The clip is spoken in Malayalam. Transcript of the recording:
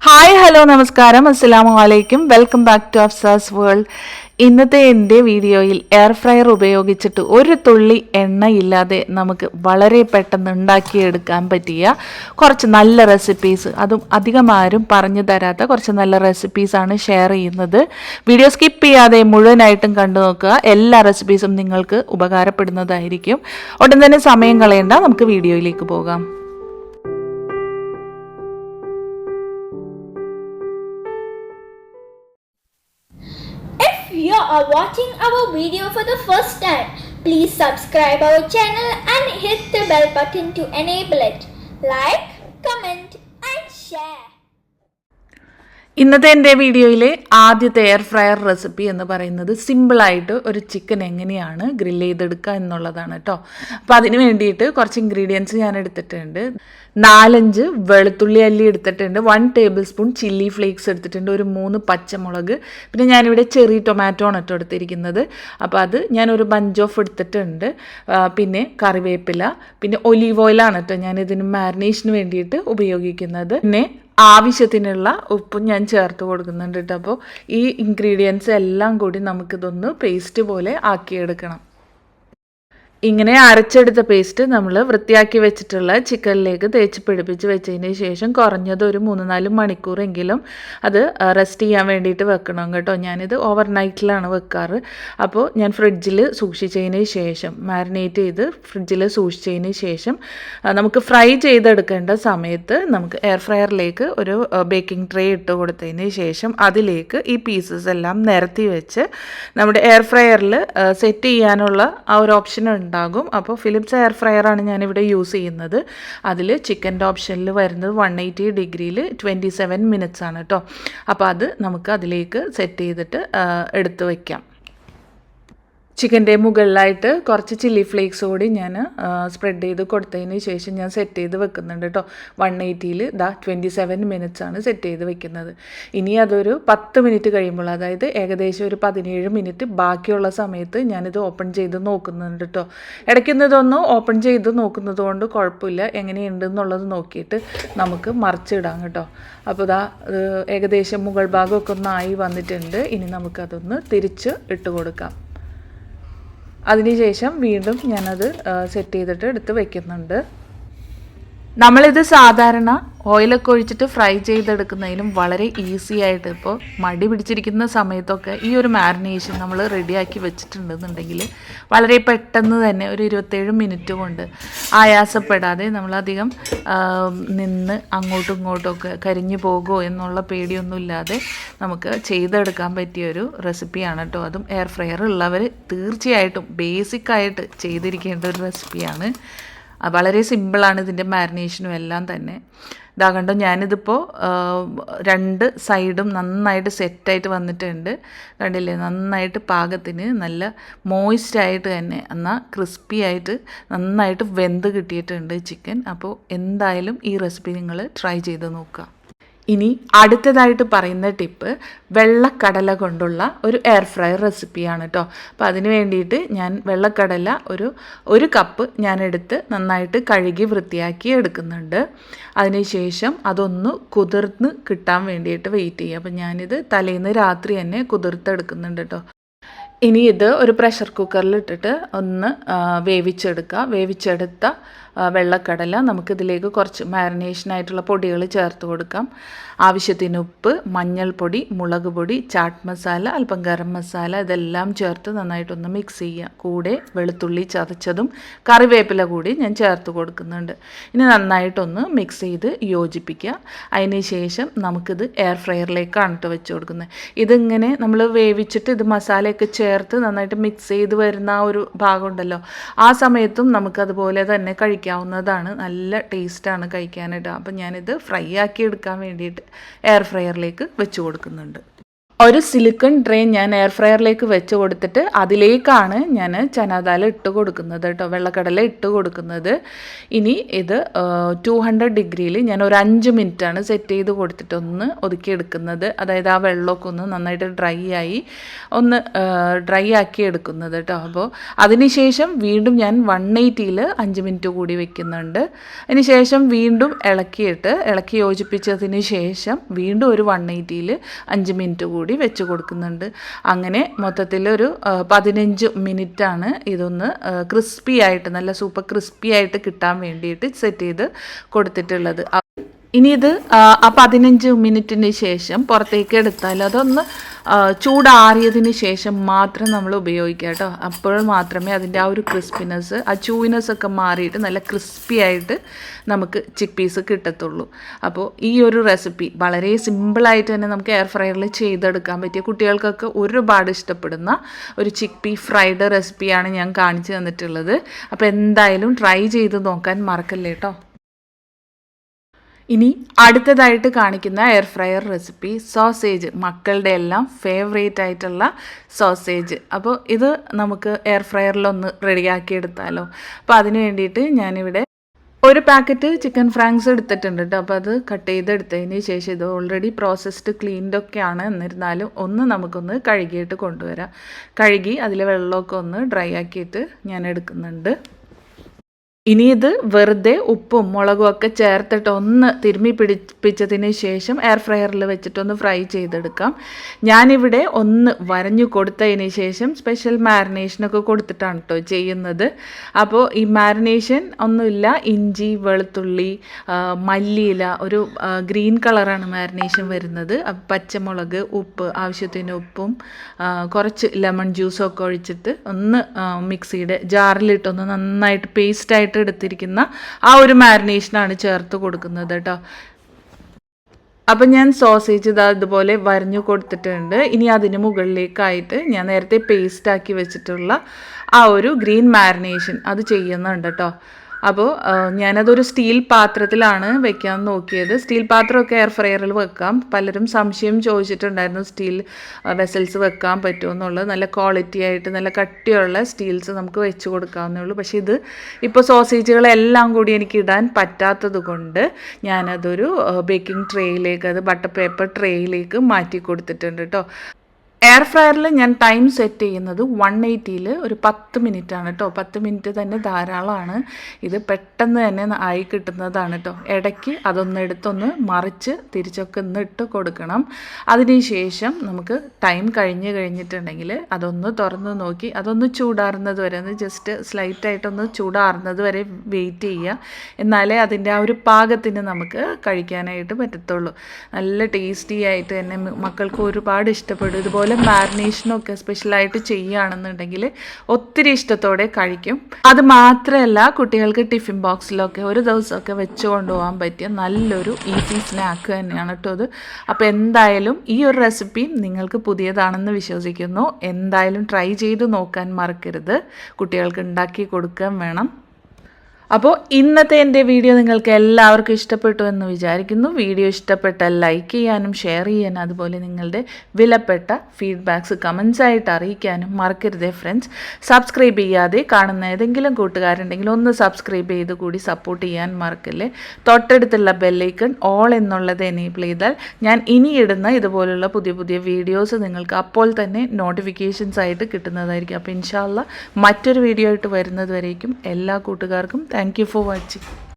ഹായ് ഹലോ നമസ്കാരം അസ്സലാമു അലൈക്കും welcome back to Afsa's world. ഇന്നത്തെ എൻ്റെ വീഡിയോയിൽ എയർ ഫ്രയർ ഉപയോഗിച്ചിട്ട് ഒരു തുള്ളി എണ്ണയില്ലാതെ നമുക്ക് വളരെ പെട്ടെന്ന് ഉണ്ടാക്കിയെടുക്കാൻ പറ്റിയ കുറച്ച് നല്ല റെസിപ്പീസ്, അതും അധികം ആരും പറഞ്ഞു തരാത്ത കുറച്ച് നല്ല റെസിപ്പീസാണ് ഷെയർ ചെയ്യുന്നത്. വീഡിയോ സ്കിപ്പ് ചെയ്യാതെ മുഴുവനായിട്ടും കണ്ടു നോക്കുക. എല്ലാ റെസിപ്പീസും നിങ്ങൾക്ക് ഉപകാരപ്പെടുന്നതായിരിക്കും. ഒട്ടും തന്നെ സമയം കളയണ്ട, നമുക്ക് വീഡിയോയിലേക്ക് പോകാം. If you are watching our video for the first time, please subscribe our channel and hit the bell button to enable it. Like, comment and share. ഇന്നത്തെ എൻ്റെ വീഡിയോയിലെ ആദ്യത്തെ എയർ ഫ്രയർ റെസിപ്പി എന്ന് പറയുന്നത് സിമ്പിളായിട്ട് ഒരു ചിക്കൻ എങ്ങനെയാണ് ഗ്രില്ല് ചെയ്തെടുക്കുക എന്നുള്ളതാണ് കേട്ടോ. അപ്പോൾ അതിന് വേണ്ടിയിട്ട് കുറച്ച് ഇൻഗ്രീഡിയൻസ് ഞാൻ എടുത്തിട്ടുണ്ട്. 4-5 വെളുത്തുള്ളി അല്ലി എടുത്തിട്ടുണ്ട്, 1 ടേബിൾ സ്പൂൺ ചില്ലി ഫ്ലേക്സ് എടുത്തിട്ടുണ്ട്, ഒരു 3 പച്ചമുളക്, പിന്നെ ഞാനിവിടെ ചെറി ടൊമാറ്റോ ആണ് കേട്ടോ എടുത്തിരിക്കുന്നത്. അപ്പോൾ അത് ഞാനൊരു ബഞ്ച് ഓഫ് എടുത്തിട്ടുണ്ട്. പിന്നെ കറിവേപ്പില, പിന്നെ ഒലീവ് ഓയിലാണ് കേട്ടോ ഞാൻ ഇതിന് മാരിനേഷന് വേണ്ടിയിട്ട് ഉപയോഗിക്കുന്നത്. പിന്നെ ആവശ്യത്തിനുള്ള ഉപ്പും ഞാൻ ചേർത്ത് കൊടുക്കുന്നുണ്ട് കേട്ടോ. അപ്പോൾ ഈ ഇൻഗ്രീഡിയൻസ് എല്ലാം കൂടി നമുക്കിതൊന്ന് പേസ്റ്റ് പോലെ ആക്കിയെടുക്കണം. ഇങ്ങനെ അരച്ചെടുത്ത പേസ്റ്റ് നമ്മൾ വൃത്തിയാക്കി വെച്ചിട്ടുള്ള ചിക്കനിലേക്ക് തേച്ച് പിടിപ്പിച്ച് വെച്ചതിന് ശേഷം കുറഞ്ഞത് ഒരു 3-4 മണിക്കൂറെങ്കിലും അത് റെസ്റ്റ് ചെയ്യാൻ വേണ്ടിയിട്ട് വെക്കണം കേട്ടോ. ഞാനിത് ഓവർനൈറ്റിലാണ് വെക്കാറ്. അപ്പോൾ ഞാൻ ഫ്രിഡ്ജിൽ സൂക്ഷിച്ചതിന് ശേഷം മാരിനേറ്റ് ചെയ്ത് ഫ്രിഡ്ജിൽ സൂക്ഷിച്ചതിന് ശേഷം നമുക്ക് ഫ്രൈ ചെയ്തെടുക്കേണ്ട സമയത്ത് നമുക്ക് എയർ ഫ്രയറിലേക്ക് ഒരു ബേക്കിംഗ് ട്രേ ഇട്ട് കൊടുത്തതിന് ശേഷം അതിലേക്ക് ഈ പീസസ് എല്ലാം നിരത്തി വെച്ച് നമ്മുടെ എയർ ഫ്രയറിൽ സെറ്റ് ചെയ്യാനുള്ള ആ ഒരു ഓപ്ഷൻ ഉണ്ടാകും. അപ്പോൾ ഫിലിപ്സ് എയർ ഫ്രയറാണ് ഞാനിവിടെ യൂസ് ചെയ്യുന്നത്. അതിൽ ചിക്കൻ്റെ ഓപ്ഷനിൽ വരുന്നത് 180 ഡിഗ്രിയിൽ 27 മിനിറ്റ്സ് ആണ് കേട്ടോ. അപ്പോൾ അത് നമുക്ക് അതിലേക്ക് സെറ്റ് ചെയ്തിട്ട് എടുത്ത് വയ്ക്കാം. ചിക്കൻ്റെ മുകളിലായിട്ട് കുറച്ച് ചില്ലി ഫ്ലേക്സ് കൂടി ഞാൻ സ്പ്രെഡ് ചെയ്ത് കൊടുത്തതിന് ശേഷം ഞാൻ സെറ്റ് ചെയ്ത് വെക്കുന്നുണ്ട് കേട്ടോ. 180ൽ 27 മിനിറ്റ്സ് ആണ് സെറ്റ് ചെയ്ത് വെക്കുന്നത്. ഇനി അതൊരു 10 മിനിറ്റ് കഴിയുമ്പോൾ, അതായത് ഏകദേശം ഒരു 17 മിനിറ്റ് ബാക്കിയുള്ള സമയത്ത് ഞാനിത് ഓപ്പൺ ചെയ്ത് നോക്കുന്നുണ്ട് കേട്ടോ. ഇടയ്ക്കുന്നതൊന്ന് ഓപ്പൺ ചെയ്ത് നോക്കുന്നത് കൊണ്ട് കുഴപ്പമില്ല. എങ്ങനെയുണ്ട് എന്നുള്ളത് നോക്കിയിട്ട് നമുക്ക് മറിച്ചിടാം കേട്ടോ. അപ്പോൾ ഏകദേശം മുകൾ ഭാഗമൊക്കെ ഒന്നായി വന്നിട്ടുണ്ട്. ഇനി നമുക്കതൊന്ന് തിരിച്ച് ഇട്ട് കൊടുക്കാം. അതിനുശേഷം വീണ്ടും ഞാനത് സെറ്റ് ചെയ്തിട്ട് എടുത്ത് വയ്ക്കുന്നുണ്ട്. നമ്മളിത് സാധാരണ ഓയിലൊക്കെ ഒഴിച്ചിട്ട് ഫ്രൈ ചെയ്തെടുക്കുന്നതിനും വളരെ ഈസി ആയിട്ട്, ഇപ്പോൾ മടി പിടിച്ചിരിക്കുന്ന സമയത്തൊക്കെ ഈ ഒരു മാരിനേഷൻ നമ്മൾ റെഡിയാക്കി വെച്ചിട്ടുണ്ടെന്നുണ്ടെങ്കിൽ വളരെ പെട്ടെന്ന് തന്നെ ഒരു 27 മിനിറ്റ് കൊണ്ട് ആയാസപ്പെടാതെ നമ്മളധികം നിന്ന് അങ്ങോട്ടും ഇങ്ങോട്ടുമൊക്കെ കരിഞ്ഞു പോകുമോ എന്നുള്ള പേടിയൊന്നുമില്ലാതെ നമുക്ക് ചെയ്തെടുക്കാൻ പറ്റിയൊരു റെസിപ്പിയാണ് കേട്ടോ. അതും എയർ ഫ്രയർ ഉള്ളവർ തീർച്ചയായിട്ടും ബേസിക്കായിട്ട് ചെയ്തിരിക്കേണ്ട ഒരു റെസിപ്പിയാണ്. വളരെ സിമ്പിളാണ് ഇതിൻ്റെ മാരിനേഷനും എല്ലാം തന്നെ. ഇതാ കണ്ടോ, ഞാനിതിപ്പോൾ 2 സൈഡും നന്നായിട്ട് സെറ്റായിട്ട് വന്നിട്ടുണ്ട്. കണ്ടില്ലേ, നന്നായിട്ട് പാകത്തിന് നല്ല മോയ്സ്റ്റായിട്ട് തന്നെ എന്നാൽ ക്രിസ്പി ആയിട്ട് നന്നായിട്ട് വെന്ത് കിട്ടിയിട്ടുണ്ട് ചിക്കൻ. അപ്പോൾ എന്തായാലും ഈ റെസിപ്പി നിങ്ങൾ ട്രൈ ചെയ്ത് നോക്കുക. ഇനി അടുത്തതായിട്ട് പറയുന്ന ടിപ്പ് വെള്ളക്കടല കൊണ്ടുള്ള ഒരു എയർ ഫ്രയർ റെസിപ്പിയാണ് കേട്ടോ. അപ്പോൾ അതിന് വേണ്ടിയിട്ട് ഞാൻ വെള്ളക്കടല ഒരു കപ്പ് ഞാനെടുത്ത് നന്നായിട്ട് കഴുകി വൃത്തിയാക്കി എടുക്കുന്നുണ്ട്. അതിനുശേഷം അതൊന്ന് കുതിർന്ന് കിട്ടാൻ വേണ്ടിയിട്ട് വെയിറ്റ് ചെയ്യുക. അപ്പോൾ ഞാനിത് തലേന്ന് രാത്രി തന്നെ കുതിർത്തെടുക്കുന്നുണ്ട് കേട്ടോ. ഇനി ഇത് ഒരു പ്രഷർ കുക്കറിലിട്ടിട്ട് ഒന്ന് വേവിച്ചെടുക്കുക. വേവിച്ചെടുത്ത വെള്ളക്കടല നമുക്കിതിലേക്ക് കുറച്ച് മാരിനേഷനായിട്ടുള്ള പൊടികൾ ചേർത്ത് കൊടുക്കാം. ആവശ്യത്തിന് ഉപ്പ്, മഞ്ഞൾപ്പൊടി, മുളക് പൊടി, ചാട്ട് മസാല, അല്പം ഗരം മസാല, ഇതെല്ലാം ചേർത്ത് നന്നായിട്ടൊന്ന് മിക്സ് ചെയ്യുക. കൂടെ വെളുത്തുള്ളി ചതച്ചതും കറിവേപ്പില കൂടി ഞാൻ ചേർത്ത് കൊടുക്കുന്നുണ്ട്. ഇനി നന്നായിട്ടൊന്ന് മിക്സ് ചെയ്ത് യോജിപ്പിക്കുക. അതിന് ശേഷം നമുക്കിത് എയർ ഫ്രയറിലേക്കാണ് കേട്ടോ വെച്ച് കൊടുക്കുന്നത്. ഇതിങ്ങനെ നമ്മൾ വേവിച്ചിട്ട് ഇത് മസാലയൊക്കെ ചേർത്ത് നന്നായിട്ട് മിക്സ് ചെയ്ത് വരുന്ന ആ ഒരു ഭാഗമുണ്ടല്ലോ, ആ സമയത്തും നമുക്കതുപോലെ തന്നെ കഴിക്കാവുന്നതാണ്. നല്ല ടേസ്റ്റാണ് കഴിക്കാനായിട്ട്. അപ്പം ഞാനിത് ഫ്രൈ ആക്കി എടുക്കാൻ വേണ്ടിയിട്ട് എയർ ഫ്രയറിലേക്ക് വെച്ച് കൊടുക്കുന്നുണ്ട്. ഒരു സിലിക്കൺ ട്രേ ഞാൻ എയർ ഫ്രയറിലേക്ക് വെച്ച് കൊടുത്തിട്ട് അതിലേക്കാണ് ഞാൻ ചനാദാൽ ഇട്ട് കൊടുക്കുന്നത് കേട്ടോ, വെള്ളക്കടല ഇട്ട് കൊടുക്കുന്നത്. ഇനി ഇത് 200 ഡിഗ്രിയിൽ ഞാൻ ഒരു 5 മിനിറ്റാണ് സെറ്റ് ചെയ്ത് കൊടുത്തിട്ട് ഒന്ന് ഒതുക്കിയെടുക്കുന്നത്. അതായത് ആ വെള്ളമൊക്കെ ഒന്ന് നന്നായിട്ട് ഡ്രൈ ആക്കി എടുക്കുന്നത് കേട്ടോ. അപ്പോൾ അതിനുശേഷം വീണ്ടും ഞാൻ 180-ൽ 5 മിനിറ്റ് കൂടി വെക്കുന്നുണ്ട്. അതിന് ശേഷം വീണ്ടും ഇളക്കി യോജിപ്പിച്ചതിന് ശേഷം വീണ്ടും ഒരു 180-ൽ 5 മിനിറ്റ് കൂടി വെച്ച് കൊടുക്കുന്നുണ്ട്. അങ്ങനെ മൊത്തത്തിലൊരു 15 മിനിറ്റാണ് ഇതൊന്ന് ക്രിസ്പി ആയിട്ട്, നല്ല സൂപ്പർ ക്രിസ്പി ആയിട്ട് കിട്ടാൻ വേണ്ടിയിട്ട് സെറ്റ് ചെയ്ത് കൊടുത്തിട്ടുള്ളത്. ഇനി ഇത് 15 മിനിറ്റിന് ശേഷം പുറത്തേക്ക് എടുത്താൽ അതൊന്ന് ചൂടാറിയതിന് ശേഷം മാത്രം നമ്മൾ ഉപയോഗിക്കുക കേട്ടോ. അപ്പോൾ മാത്രമേ അതിൻ്റെ ആ ഒരു ക്രിസ്പിനെസ്, ആ ചൂയിനെസ് ഒക്കെ മാറിയിട്ട് നല്ല ക്രിസ്പി ആയിട്ട് നമുക്ക് ചിക്ക് പീസ് കിട്ടത്തുള്ളൂ. അപ്പോൾ ഈ ഒരു റെസിപ്പി വളരെ സിമ്പിളായിട്ട് തന്നെ നമുക്ക് എയർ ഫ്രയറിൽ ചെയ്തെടുക്കാൻ പറ്റിയ, കുട്ടികൾക്കൊക്കെ ഒരുപാട് ഇഷ്ടപ്പെടുന്ന ഒരു ചിക്ക് പീ ഫ്രൈഡ് റെസിപ്പിയാണ് ഞാൻ കാണിച്ചു തന്നിട്ടുള്ളത്. അപ്പോൾ എന്തായാലും ട്രൈ ചെയ്ത് നോക്കാൻ മറക്കല്ലേ കേട്ടോ. ഇനി അടുത്തതായിട്ട് കാണിക്കുന്ന എയർ ഫ്രയർ റെസിപ്പി സോസേജ്, മക്കളുടെ എല്ലാം ഫേവറേറ്റ് ആയിട്ടുള്ള സോസേജ്. അപ്പോൾ ഇത് നമുക്ക് എയർ ഫ്രയറിലൊന്ന് റെഡിയാക്കി എടുത്താലോ. അപ്പോൾ അതിന് വേണ്ടിയിട്ട് ഞാനിവിടെ ഒരു പാക്കറ്റ് ചിക്കൻ ഫ്രാങ്ക്സ് എടുത്തിട്ടുണ്ട് കേട്ടോ. അപ്പോൾ അത് കട്ട് ചെയ്തെടുത്തതിന് ശേഷം, ഇത് ഓൾറെഡി പ്രോസസ്ഡ് ക്ലീൻഡൊക്കെയാണ്, എന്നിരുന്നാലും നമുക്കൊന്ന് കഴുകിയിട്ട് കൊണ്ടുവരാം. കഴുകി അതിലെ വെള്ളമൊക്കെ ഒന്ന് ഡ്രൈ ആക്കിയിട്ട് ഞാൻ എടുക്കുന്നുണ്ട്. ഇനി ഇത് വെറുതെ ഉപ്പും മുളകും ഒക്കെ ചേർത്തിട്ട് ഒന്ന് തിരുമ്മി പിടിപ്പിച്ചതിന് ശേഷം എയർ ഫ്രയറിൽ വെച്ചിട്ടൊന്ന് ഫ്രൈ ചെയ്തെടുക്കാം. ഞാനിവിടെ ഒന്ന് വരഞ്ഞു കൊടുത്തതിന് ശേഷം സ്പെഷ്യൽ മാരിനേഷനൊക്കെ കൊടുത്തിട്ടാണ് കേട്ടോ ചെയ്യുന്നത്. അപ്പോൾ ഈ മാരിനേഷൻ ഒന്നുമില്ല, ഇഞ്ചി, വെളുത്തുള്ളി, മല്ലിയില, ഒരു ഗ്രീൻ കളറാണ് മാരിനേഷൻ വരുന്നത്. പച്ചമുളക്, ഉപ്പ്, ആവശ്യത്തിന് ഉപ്പും കുറച്ച് ലെമൺ ജ്യൂസൊക്കെ ഒഴിച്ചിട്ട് ഒന്ന് മിക്സിയുടെ ജാറിലിട്ടൊന്ന് നന്നായിട്ട് പേസ്റ്റായിട്ട് എടുത്തിരിക്കുന്ന ആ ഒരു മാരിനേഷനാണ് ചേർത്ത് കൊടുക്കുന്നത് കേട്ടോ. അപ്പം ഞാൻ സോസേജ് ഇതുപോലെ വരഞ്ഞു കൊടുത്തിട്ടുണ്ട്. ഇനി അതിന് മുകളിലേക്കായിട്ട് ഞാൻ നേരത്തെ പേസ്റ്റാക്കി വെച്ചിട്ടുള്ള ആ ഒരു ഗ്രീൻ മാരിനേഷൻ അത് ചെയ്യുന്നുണ്ട് കേട്ടോ. അപ്പോൾ ഞാനതൊരു സ്റ്റീൽ പാത്രത്തിലാണ് വെക്കാൻ നോക്കിയത്. സ്റ്റീൽ പാത്രമൊക്കെ എയർ ഫ്രയറിൽ വെക്കാം. പലരും സംശയം ചോദിച്ചിട്ടുണ്ടായിരുന്നു സ്റ്റീൽ വെസൽസ് വെക്കാൻ പറ്റുമോ എന്നുള്ളത്. നല്ല ക്വാളിറ്റി ആയിട്ട് നല്ല കട്ടിയുള്ള സ്റ്റീൽസ് നമുക്ക് വെച്ച് കൊടുക്കാവുന്നേ ഉള്ളൂ. പക്ഷേ ഇത് ഇപ്പോൾ സോസേജുകളെല്ലാം കൂടി എനിക്ക് ഇടാൻ പറ്റാത്തത് കൊണ്ട് ഞാനതൊരു ബേക്കിംഗ് ട്രേയിലേക്ക്, അത് ബട്ടർ പേപ്പർ ട്രേയിലേക്ക് മാറ്റി കൊടുത്തിട്ടുണ്ട് കേട്ടോ. എയർ ഫ്രയറിൽ ഞാൻ ടൈം സെറ്റ് ചെയ്യുന്നത് 180-ൽ ഒരു 10 മിനിറ്റാണ് കേട്ടോ. 10 മിനിറ്റ് തന്നെ ധാരാളമാണ്. ഇത് പെട്ടെന്ന് തന്നെ ആയി കിട്ടുന്നതാണ് കേട്ടോ. ഇടയ്ക്ക് അതൊന്നെടുത്തൊന്ന് മറിച്ച് തിരിച്ചൊക്കെ ഇട്ട് കൊടുക്കണം. അതിനുശേഷം നമുക്ക് ടൈം കഴിഞ്ഞിട്ടുണ്ടെങ്കിൽ അതൊന്ന് തുറന്ന് നോക്കി അതൊന്ന് ചൂടാറുന്നത് വരെ, ഒന്ന് ജസ്റ്റ് സ്ലൈറ്റായിട്ടൊന്ന് ചൂടാറുന്നത് വരെ വെയിറ്റ് ചെയ്യുക. എന്നാലേ അതിൻ്റെ ആ ഒരു പാകത്തിന് നമുക്ക് കഴിക്കാനായിട്ട് പറ്റത്തുള്ളൂ. നല്ല ടേസ്റ്റി ആയിട്ട് തന്നെ മക്കൾക്ക് ഒരുപാട് ഇഷ്ടപ്പെടും. ഇതുപോലെ മാരിനേഷനൊക്കെ സ്പെഷ്യലായിട്ട് ചെയ്യുകയാണെന്നുണ്ടെങ്കിൽ ഒത്തിരി ഇഷ്ടത്തോടെ കഴിക്കും. അത് മാത്രമല്ല, കുട്ടികൾക്ക് ടിഫിൻ ബോക്സിലൊക്കെ ഒരു ദിവസമൊക്കെ വെച്ച് കൊണ്ടുപോകാൻ പറ്റിയ നല്ലൊരു ഈസി സ്നാക്ക് തന്നെയാണ് കേട്ടോ ഇത്. അപ്പോൾ എന്തായാലും ഈ ഒരു റെസിപ്പി നിങ്ങൾക്ക് പുതിയതാണെന്ന് വിശ്വസിക്കുന്നു. എന്തായാലും ട്രൈ ചെയ്ത് നോക്കാൻ മറക്കരുത്. കുട്ടികൾക്ക് ഉണ്ടാക്കി കൊടുക്കാൻ വേണം. അപ്പോൾ ഇന്നത്തെ എൻ്റെ വീഡിയോ നിങ്ങൾക്ക് എല്ലാവർക്കും ഇഷ്ടപ്പെട്ടു എന്ന് വിചാരിക്കുന്നു. വീഡിയോ ഇഷ്ടപ്പെട്ടാൽ ലൈക്ക് ചെയ്യാനും ഷെയർ ചെയ്യാനും അതുപോലെ നിങ്ങളുടെ വിലപ്പെട്ട ഫീഡ്ബാക്ക്സ് കമൻസ് ആയിട്ട് അറിയിക്കാനും മറക്കരുതേ ഫ്രണ്ട്സ്. സബ്സ്ക്രൈബ് ചെയ്യാതെ കാണുന്ന ഏതെങ്കിലും കൂട്ടുകാരുണ്ടെങ്കിൽ ഒന്ന് സബ്സ്ക്രൈബ് ചെയ്ത് കൂടി സപ്പോർട്ട് ചെയ്യാൻ മറക്കല്ലേ. തൊട്ടടുത്തുള്ള ബെല്ലൈക്കൺ ഓൾ എന്നുള്ളത് എനേബിൾ ചെയ്താൽ ഞാൻ ഇനി ഇടുന്ന ഇതുപോലുള്ള പുതിയ വീഡിയോസ് നിങ്ങൾക്ക് അപ്പോൾ തന്നെ നോട്ടിഫിക്കേഷൻസ് ആയിട്ട് കിട്ടുന്നതായിരിക്കും. അപ്പോൾ ഇൻഷാ അല്ലാഹ് മറ്റൊരു വീഡിയോ ആയിട്ട് വരുന്നത് വരേക്കും എല്ലാ കൂട്ടുകാർക്കും താങ്ക് യു ഫോർ വാച്ചിങ്.